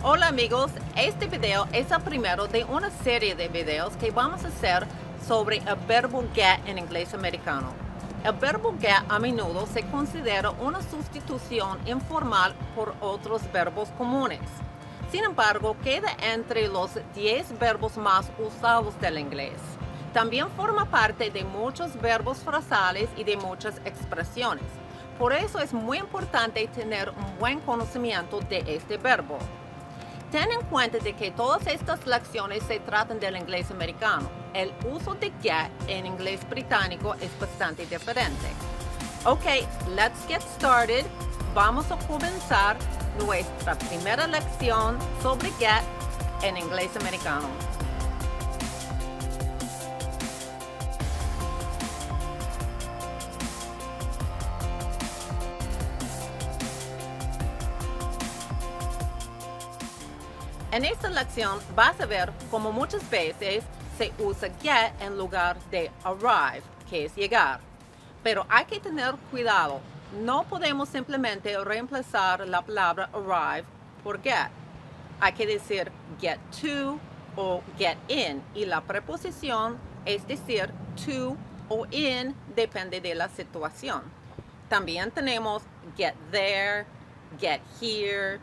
Hola amigos, este video es el primero de una serie de videos que vamos a hacer sobre el verbo get en inglés americano. El verbo get a menudo se considera una sustitución informal por otros verbos comunes. Sin embargo, queda entre los 10 verbos más usados del inglés. También forma parte de muchos verbos frasales y de muchas expresiones. Por eso es muy importante tener un buen conocimiento de este verbo. Ten en cuenta de que todas estas lecciones se tratan del inglés americano. El uso de get en inglés británico es bastante diferente. Ok, let's get started. Vamos a comenzar nuestra primera lección sobre get en inglés americano. En esta lección vas a ver cómo muchas veces se usa get en lugar de arrive, que es llegar. Pero hay que tener cuidado. No podemos simplemente reemplazar la palabra arrive por get. Hay que decir get to o get in. Y la preposición es decir to o in, depende de la situación. También tenemos get there, get here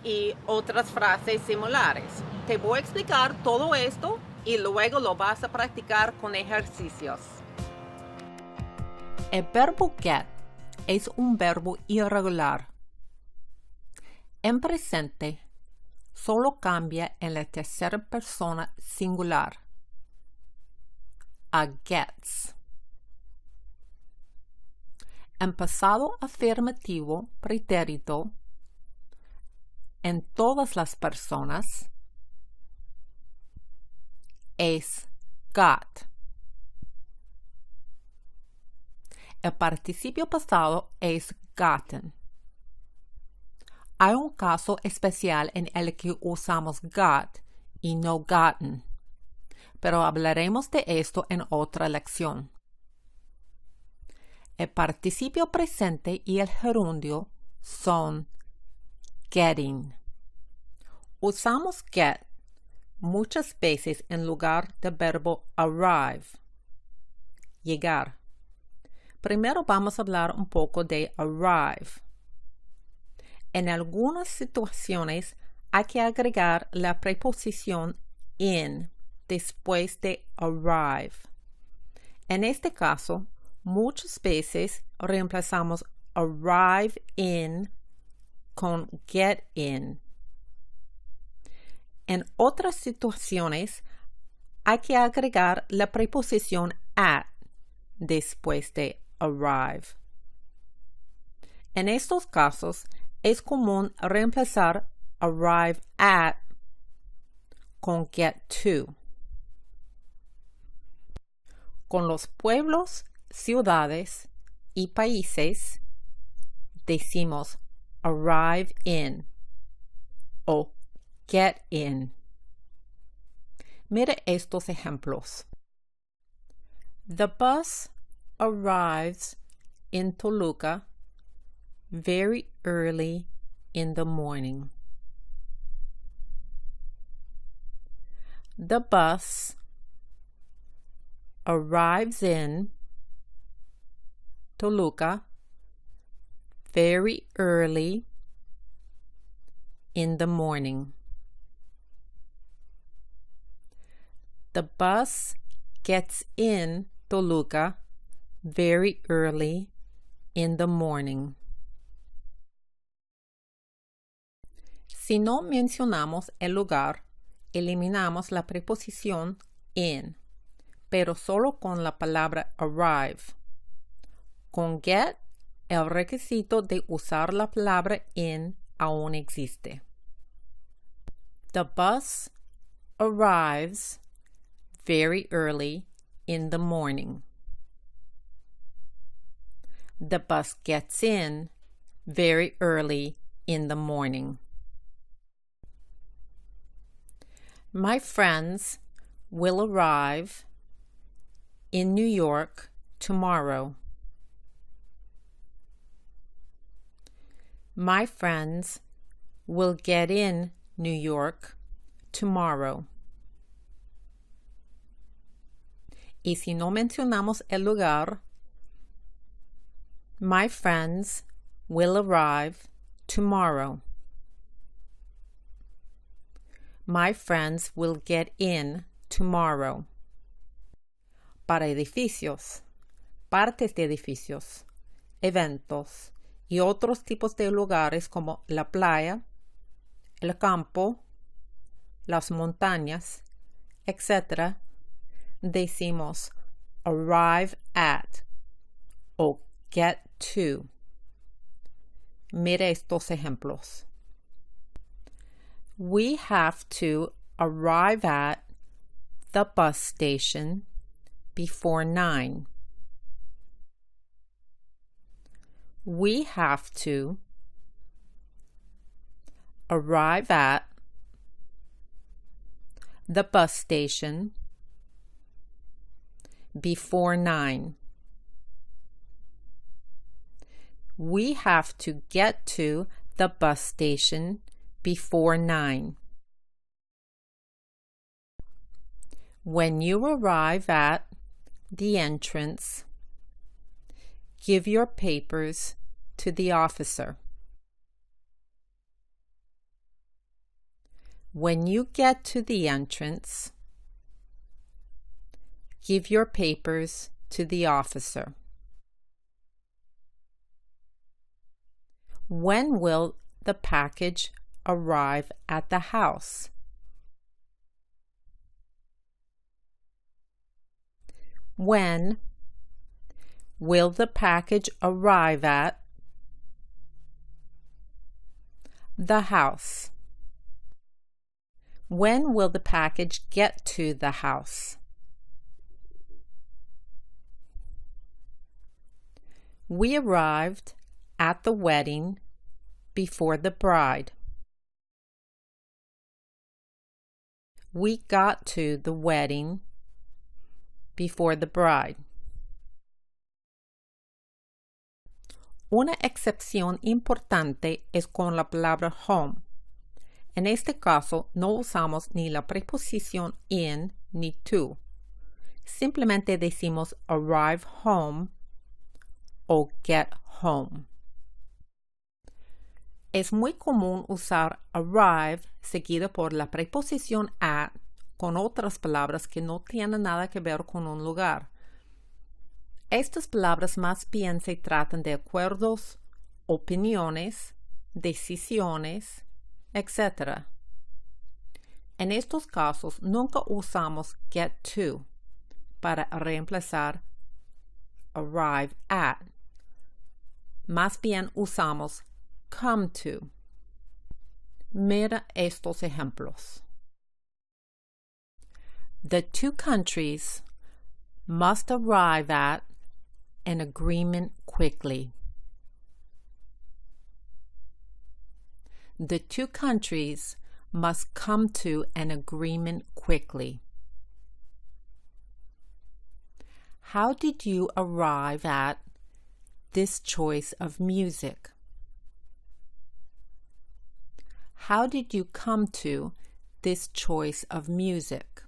y otras frases similares. Te voy a explicar todo esto y luego lo vas a practicar con ejercicios. El verbo get es un verbo irregular. En presente, solo cambia en la tercera persona singular, a gets. En pasado afirmativo pretérito, en todas las personas, es got. El participio pasado es gotten. Hay un caso especial en el que usamos got y no gotten, pero hablaremos de esto en otra lección. El participio presente y el gerundio son getting. Usamos get muchas veces en lugar del verbo arrive, llegar. Primero vamos a hablar un poco de arrive. En algunas situaciones hay que agregar la preposición in después de arrive. En este caso, muchas veces reemplazamos arrive in con get in. En otras situaciones hay que agregar la preposición at después de arrive. En estos casos es común reemplazar arrive at con get to. Con los pueblos, ciudades y países decimos arrive in o get in. Mire estos ejemplos. The bus arrives in Toluca very early in the morning. The bus arrives in Toluca very early in the morning. The bus gets in Toluca very early in the morning. Si no mencionamos el lugar, eliminamos la preposición in, pero solo con la palabra arrive. Con get, el requisito de usar la palabra in aún existe. The bus arrives very early in the morning. The bus gets in very early in the morning. My friends will arrive in New York tomorrow. My friends will get in New York, tomorrow. Y si no mencionamos el lugar, my friends will arrive tomorrow. My friends will get in tomorrow. Para edificios, partes de edificios, eventos y otros tipos de lugares como la playa, el campo, las montañas, etc., decimos arrive at o get to. Mire estos ejemplos. We have to arrive at the bus station before 9. We have to arrive at the bus station before 9. We have to get to the bus station before 9. When you arrive at the entrance, give your papers to the officer. When you get to the entrance, give your papers to the officer. When will the package arrive at the house? When will the package arrive at the house? When will the package get to the house? We arrived at the wedding before the bride. We got to the wedding before the bride. Una excepción importante es con la palabra home. En este caso, no usamos ni la preposición in ni to. Simplemente decimos arrive home o get home. Es muy común usar arrive seguido por la preposición at con otras palabras que no tienen nada que ver con un lugar. Estas palabras más bien se tratan de acuerdos, opiniones, decisiones, etc. En estos casos nunca usamos get to para reemplazar arrive at. Más bien usamos come to. Mira estos ejemplos. The two countries must arrive at an agreement quickly. The two countries must come to an agreement quickly. How did you arrive at this choice of music? How did you come to this choice of music?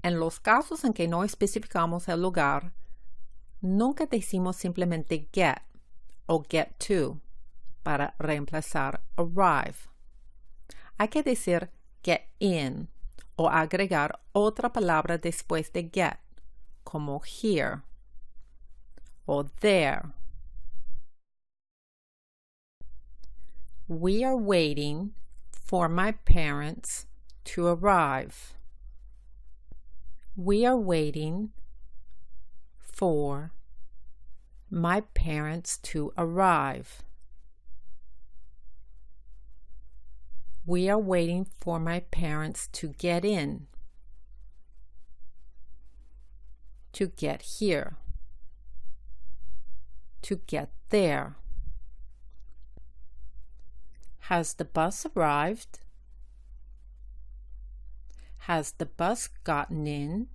En los casos en que no especificamos el lugar, nunca decimos simplemente get o get to para reemplazar arrive. Hay que decir get in o agregar otra palabra después de get, como here o there. We are waiting for my parents to arrive. We are waiting for my parents to arrive. We are waiting for my parents to get in, to get here, to get there. Has the bus arrived? Has the bus gotten in?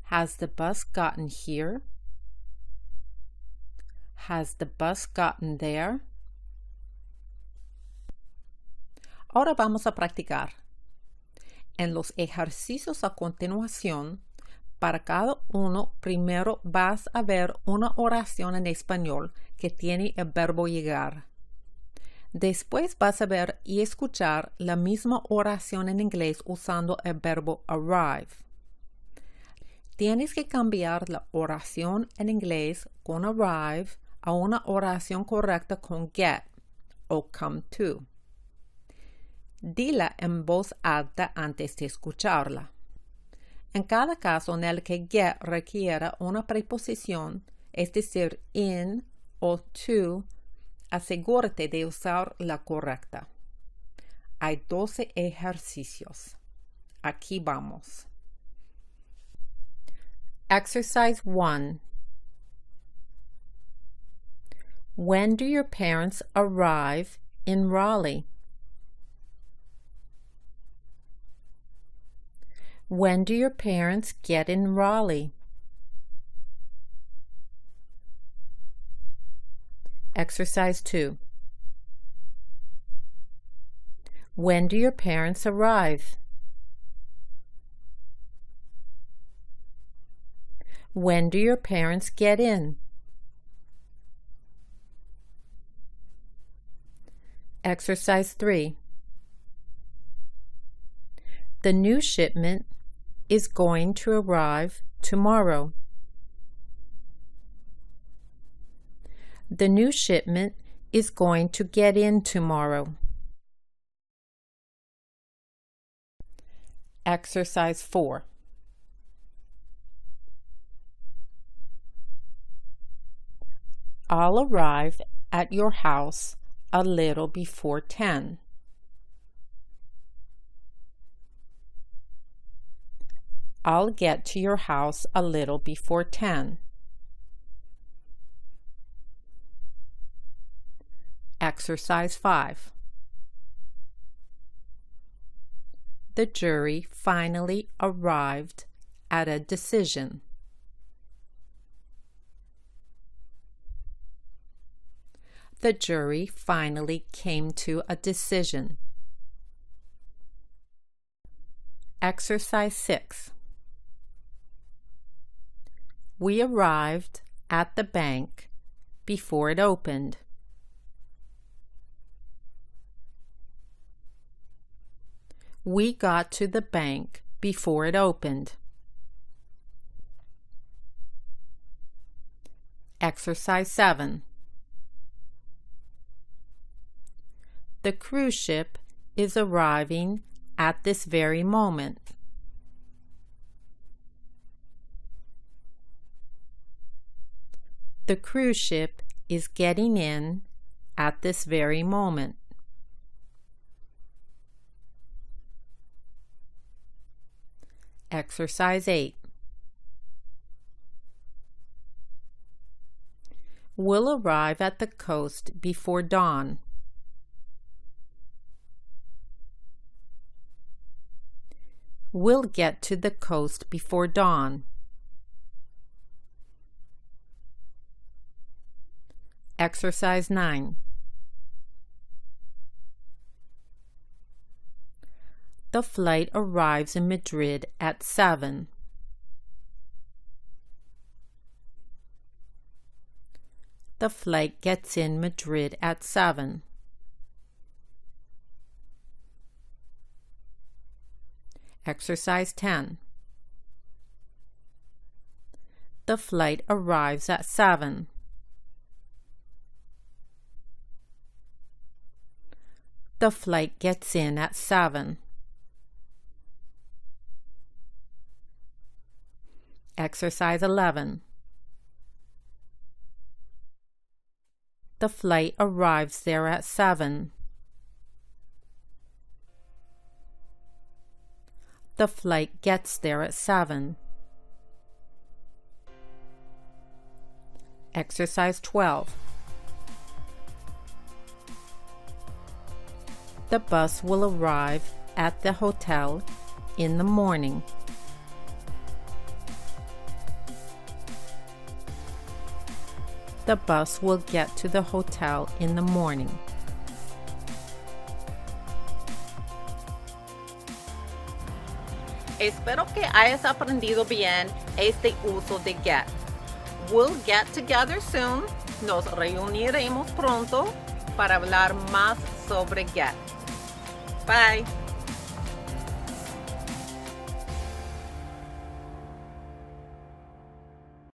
Has the bus gotten here? Has the bus gotten there? Ahora vamos a practicar. En los ejercicios a continuación, para cada uno, primero vas a ver una oración en español que tiene el verbo llegar. Después vas a ver y escuchar la misma oración en inglés usando el verbo arrive. Tienes que cambiar la oración en inglés con arrive a una oración correcta con get o come to. Dila en voz alta antes de escucharla. En cada caso en el que get requiera una preposición, es decir, in o to, asegúrate de usar la correcta. Hay 12 ejercicios. Aquí vamos. Exercise 1. When do your parents arrive in Raleigh? When do your parents get in Raleigh? Exercise 2. When do your parents arrive? When do your parents get in? Exercise 3. The new shipment is going to arrive tomorrow. The new shipment is going to get in tomorrow. Exercise 4. I'll arrive at your house a little before 10. I'll get to your house a little before 10. Exercise 5. The jury finally arrived at a decision. The jury finally came to a decision. Exercise 6. We arrived at the bank before it opened. We got to the bank before it opened. Exercise 7. The cruise ship is arriving at this very moment. The cruise ship is getting in at this very moment. Exercise 8. We'll arrive at the coast before dawn. We'll get to the coast before dawn. Exercise 9. The flight arrives in Madrid at 7. The flight gets in Madrid at 7. Exercise 10. The flight arrives at 7. The flight gets in at 7. Exercise 11. The flight arrives there at 7. The flight gets there at 7. Exercise 12. The bus will arrive at the hotel in the morning. The bus will get to the hotel in the morning. Espero que hayas aprendido bien este uso de get. We'll get together soon. Nos reuniremos pronto para hablar más sobre get. Bye.